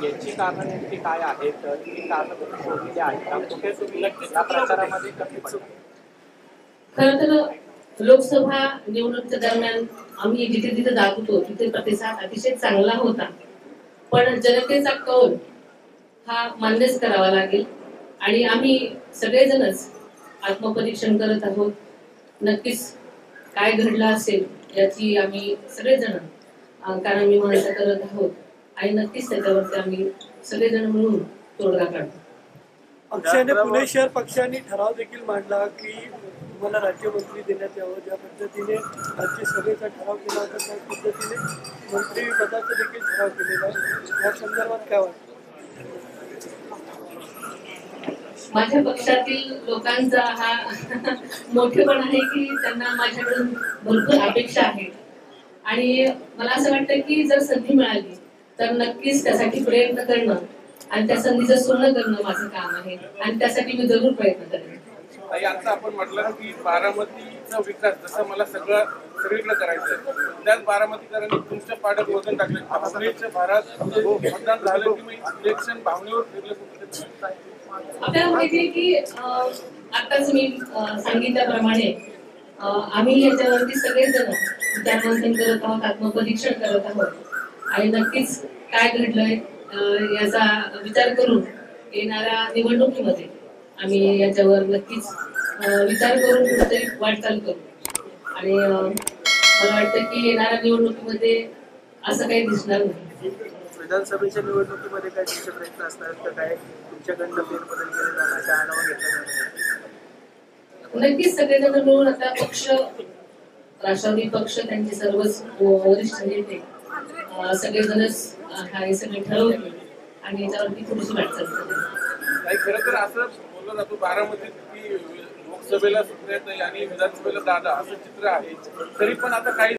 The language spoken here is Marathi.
याची कारणं नेमकी काय आहेत? ती कारणं तुम्ही शोधलेली आहेत का? कुठे तुम्ही या प्रचारामध्ये कमी पडता? खरं तर लोकसभा निवडणुकीच्या दरम्यान आम्ही जिथे जिथे जात होतो तिथे प्रतिसाद अतिशय चांगला होता. पण जनतेचा कौल हा मान्यच करावा लागेल आणि आम्ही सगळेजणच आत्मपरीक्षण करत आहोत. नक्कीच काय घडलं असेल याची आम्ही सगळेजण कारण मी म्हणता करत आहोत आणि नक्कीच त्याच्यावरती आम्ही सगळेजण मिळून तोडगा काढतो. पक्षाने पुणे शहर पक्षाने ठराव देखील मांडला की तुम्हाला राज्यमंत्री देण्यात यावं. ज्या पद्धतीने राज्यसभेचा ठराव केला होता त्या पद्धतीने मंत्रिपदाचा देखील ठराव केलेला आहे. या संदर्भात काय वाटतं? माझ्या पक्षातील लोकांचा हा मोठेपण आहे की त्यांना माझ्याकडून भरपूर अपेक्षा आहेत आणि मला असं वाटतं की जर संधी मिळाली तर नक्कीच त्यासाठी प्रयत्न करणं आणि त्या संधीचं सोनं करणं माझं काम आहे आणि त्यासाठी मी जरूर प्रयत्न करेन. आता आपण म्हटलं की बारामतीचा विकास जसं मला सगळीकडे करायचं आहे, त्याच बारामतीकरांनी तुमच्या पाड्यात वजन टाकले. भावनेच्या भारात मतदान झालं की मी इलेक्शन भावनेवर फिरलं. आपल्याला माहिती आहे की आताच मी सांगितल्याप्रमाणे आम्ही याच्यावरती सगळेजण विचारमंथन करत आहोत, आत्मपरीक्षण करत आहोत आणि नक्कीच काय घडलंय याचा विचार करून येणाऱ्या निवडणुकीमध्ये आम्ही याच्यावर नक्कीच विचार करून कुठेतरी वाटचाल करू आणि मला वाटतं की येणाऱ्या निवडणुकीमध्ये असं काही दिसणार नाही. विधानसभेच्या निवडणुकीमध्ये काय तुमचे प्रयत्न असतात का? काय तुमच्याकडनं फेरबदल केले जाणार, काय आढावा घेतला जाणार? नक्कीच सगळेजण मिळून आता पक्ष राष्ट्रवादी पक्ष त्यांचे सर्वच वरिष्ठ नेते सगळेजणच हे सगळे ठरवले आणि याच्यावरती थोडीशी वाटचाल करते. खरं तर असं बोललं जातो बारामतीत की लोकसभेला सुप्रियाताई आणि विधानसभेला दादा असं चित्र आहे. तरी पण आता काही